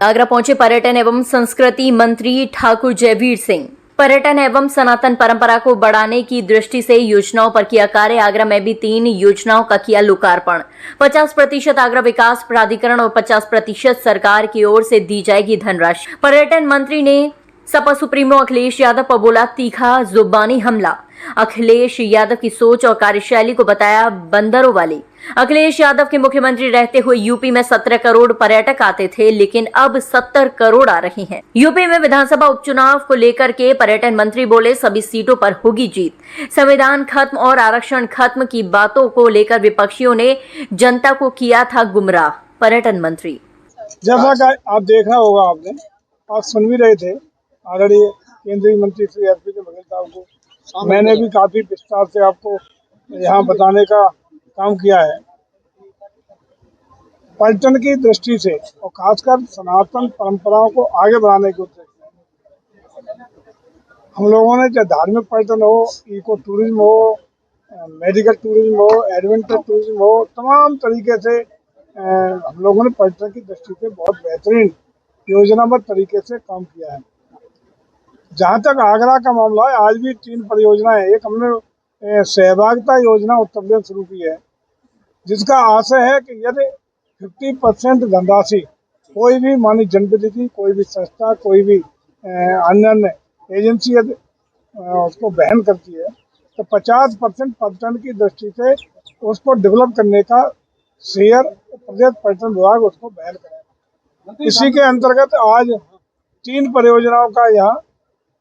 आगरा पहुंचे पर्यटन एवं संस्कृति मंत्री ठाकुर जयवीर सिंह। पर्यटन एवं सनातन परंपरा को बढ़ाने की दृष्टि से योजनाओं पर किया कार्य। आगरा में भी 3 योजनाओं का किया लोकार्पण। 50% आगरा विकास प्राधिकरण और 50% सरकार की ओर से दी जाएगी धनराशि। पर्यटन मंत्री ने सपा सुप्रीमो अखिलेश यादव पर बोला तीखा जुबानी हमला। अखिलेश यादव की सोच और कार्यशैली को बताया बंदरों वाली। अखिलेश यादव के मुख्यमंत्री रहते हुए यूपी में 17 करोड़ पर्यटक आते थे, लेकिन अब 70 करोड़ आ रहे हैं। यूपी में विधानसभा उपचुनाव को लेकर के पर्यटन मंत्री बोले सभी सीटों पर होगी जीत। संविधान खत्म और आरक्षण खत्म की बातों को लेकर विपक्षियों ने जनता को किया था गुमराह। पर्यटन मंत्री जैसा कि आप देखा होगा, आपने आप सुन भी रहे थे आदरणीय केंद्रीय मंत्री श्री एसपी बघेल साहब को। मैंने भी काफी विस्तार से आपको यहाँ बताने का काम किया है। पर्यटन की दृष्टि से और खासकर सनातन परंपराओं को आगे बढ़ाने के उद्देश्य से हम लोगों ने चाहे धार्मिक पर्यटन हो, इको टूरिज्म हो, मेडिकल टूरिज्म हो, एडवेंचर टूरिज्म हो, तमाम तरीके से हम लोगों ने पर्यटन की दृष्टि से बहुत बेहतरीन योजनाबद्ध तरीके से काम किया है। जहाँ तक आगरा का मामला है, आज भी 3 परियोजनाएं। एक हमने सहभागिता योजना उत्तर प्रदेश शुरू की है, जिसका आशय है कि यदि 50% धनराशि कोई भी मानी जनप्रतिनिधि, कोई भी संस्था, कोई भी अन्य एजेंसी यदि उसको वहन करती है तो 50% पर्यटन की दृष्टि से उसको डेवलप करने का शेयर प्रदेश पर्यटन विभाग उसको वहन करेगा। इसी के अंतर्गत आज 3 परियोजनाओं का यहाँ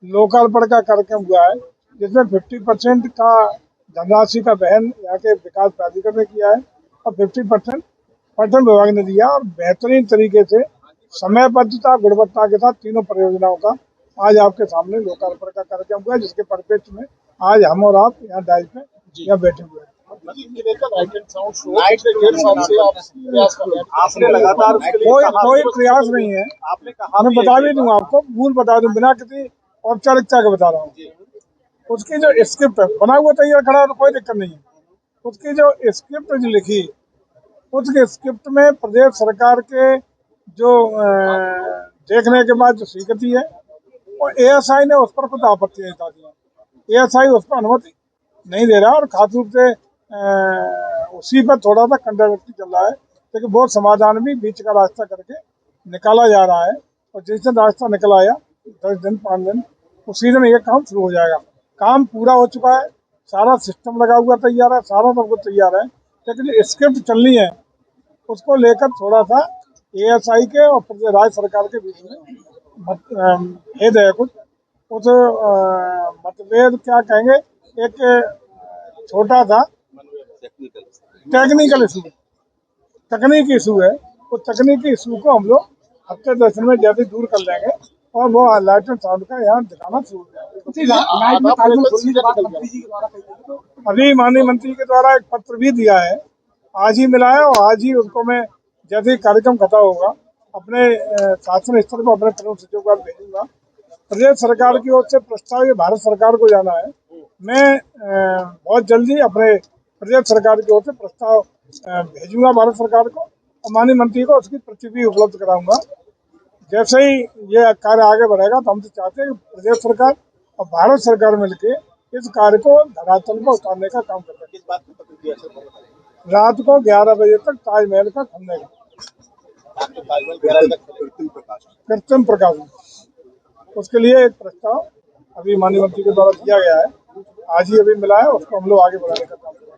लोकार्पण का कार्यक्रम हुआ है, जिसमें 50% का धनराशि का वहन यहाँ के विकास प्राधिकरण ने किया है और 50% पर्यटन विभाग ने दिया। और बेहतरीन तरीके से समयबद्धता गुणवत्ता के साथ तीनों परियोजनाओं का आज आपके सामने लोकार्पण का कार्यक्रम हुआ है, जिसके परिप्रेक्ष्य में आज हम और आप यहाँ डाइस में यहाँ बैठे हुए हैं। कोई प्रयास नहीं है। मैं बता भी दूं आपको, मूल बता दूं, बिना किसी औपचारिकता के बता रहा हूँ। उसकी जो स्क्रिप्ट बना हुआ तैयार खड़ा है तो कोई दिक्कत नहीं है। उसकी जो स्क्रिप्ट जो लिखी, उसके स्क्रिप्ट में प्रदेश सरकार के जो देखने के बाद जो स्वीकृति है, और एएसआई ने उस पर कुछ आपत्तियां जता दी है। एएसआई उस पर अनुमति नहीं दे रहा और खास रूप से उसी पर थोड़ा सा कंट्रोवर्सी चल रहा है, लेकिन बहुत समाधान भी बीच का रास्ता करके निकाला जा रहा है। और जिस दिन रास्ता निकल आया 10 दिन 5 दिन, उसी दिन ये काम शुरू हो जाएगा। काम पूरा हो चुका है, सारा सिस्टम लगा हुआ तैयार है, सारा सब कुछ तैयार है, लेकिन स्क्रिप्ट चलनी है। उसको लेकर थोड़ा सा एएसआई के और राज्य सरकार के बीच में भेद है कुछ। उस मतभेद क्या कहेंगे, एक छोटा सा टेक्निकल इशू, तकनीकी इशू है। वो तकनीकी इशू को हम लोग हफ्ते 10 दिन में जल्दी दूर कर लेंगे और वो लाइट एंड साउंड का यहाँ दिखाना शुरू करेंगे। अभी माननीय मंत्री के द्वारा एक पत्र भी दिया है, आज ही मिला है, और आज ही उनको मैं जैसे कार्यक्रम खत्म होगा अपने शासन स्तर पर अपने प्रमुख सचिव को भेजूंगा। प्रदेश सरकार की ओर से प्रस्ताव ये भारत सरकार को जाना है। मैं बहुत जल्दी अपने प्रदेश सरकार की ओर से प्रस्ताव भेजूंगा भारत सरकार को, और माननीय मंत्री को उसकी प्रति भी उपलब्ध कराऊंगा। जैसे ही ये कार्य आगे बढ़ेगा तो हम तो चाहते हैं कि प्रदेश सरकार और भारत सरकार मिलकर इस कार्य को धरातल पर उतारने का काम करें। रात को 11 बजे तक ताजमहल का खुलने का कृत्रिम प्रकाशन, उसके लिए एक प्रस्ताव अभी माननीय मंत्री के द्वारा दिया गया है, आज ही अभी मिला है, उसको हम लोग आगे बढ़ाने का काम करेंगे।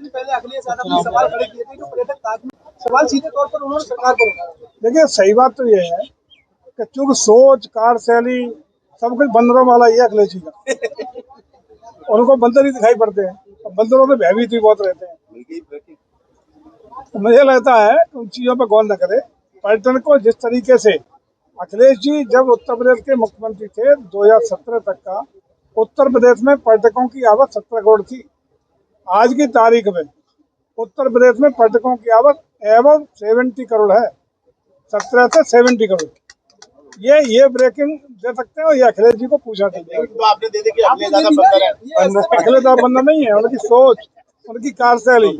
पहले अखिलेश यादव ने सवाल खड़े किए थे कि पर्यटक सवाल सीधे तौर पर उन्होंने सरकार पर उठाया। देखिए, सही बात तो ये है कि चूंकि सोच कार्यशैली सब कुछ बंदरों वाला ही है अखिलेश जी का। उनको बंदर ही दिखाई पड़ते हैं, बंदरों में भयभीत भी बहुत रहते हैं। तो मुझे लगता है कि उन चीजों पर गौर न करे। पर्यटन को जिस तरीके से अखिलेश जी जब उत्तर प्रदेश के मुख्यमंत्री थे 2017 तक का, उत्तर प्रदेश में पर्यटकों की आवक 17 करोड़ थी। आज की तारीख में उत्तर प्रदेश में पर्यटकों की आवक एवं 70 करोड़ है, 17 से 70 करोड़। ये ब्रेकिंग दे सकते हो, ये अखिलेश जी को पूछा चाहिए। तो आपने दे दी कि अखिलेश यादव बंदर है। अखिलेश यादव बंदर नहीं है, उनकी सोच, उनकी कार्यशैली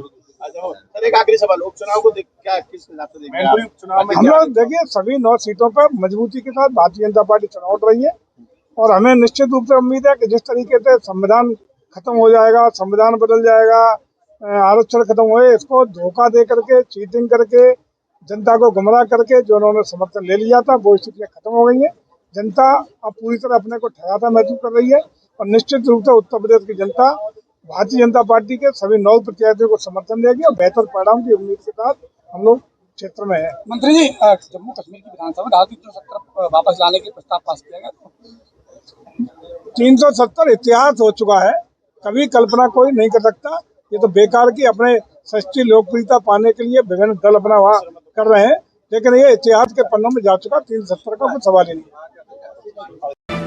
अच्छा सर, एक आखिरी सवाल, उपचुनाव को देख क्या किस हिसाब से देख रहे हैं आप? चुनाव में हम लोग देखिए सभी 9 सीटों पर मजबूती के साथ भारतीय जनता पार्टी चुनाव लड़ रही है और हमें निश्चित रूप से उम्मीद है कि जिस तरीके से संविधान खत्म हो जाएगा, संविधान बदल जाएगा, आरक्षण खत्म हुए, इसको धोखा दे करके, चीटिंग करके, जनता को गुमराह करके जो उन्होंने समर्थन ले लिया था वो स्थितियां खत्म हो गई हैं। जनता अब पूरी तरह अपने को ठहराता महसूस कर रही है और निश्चित रूप से उत्तर प्रदेश की जनता भारतीय जनता पार्टी के सभी 9 प्रत्याशियों को समर्थन देगी और बेहतर परिणाम की उम्मीद के साथ हम लोग क्षेत्र में है। मंत्री जी, जम्मू कश्मीर की विधानसभा में धारा 370 वापस लाने के प्रस्ताव पास किया गया। 370 इतिहास हो चुका है, कभी कल्पना कोई नहीं कर सकता। ये तो बेकार की अपने सच्ची लोकप्रियता पाने के लिए विभिन्न दल अपना वहाँ कर रहे हैं, लेकिन ये इतिहास के पन्नों में जा चुका। 370 का कुछ सवाल ही नहीं।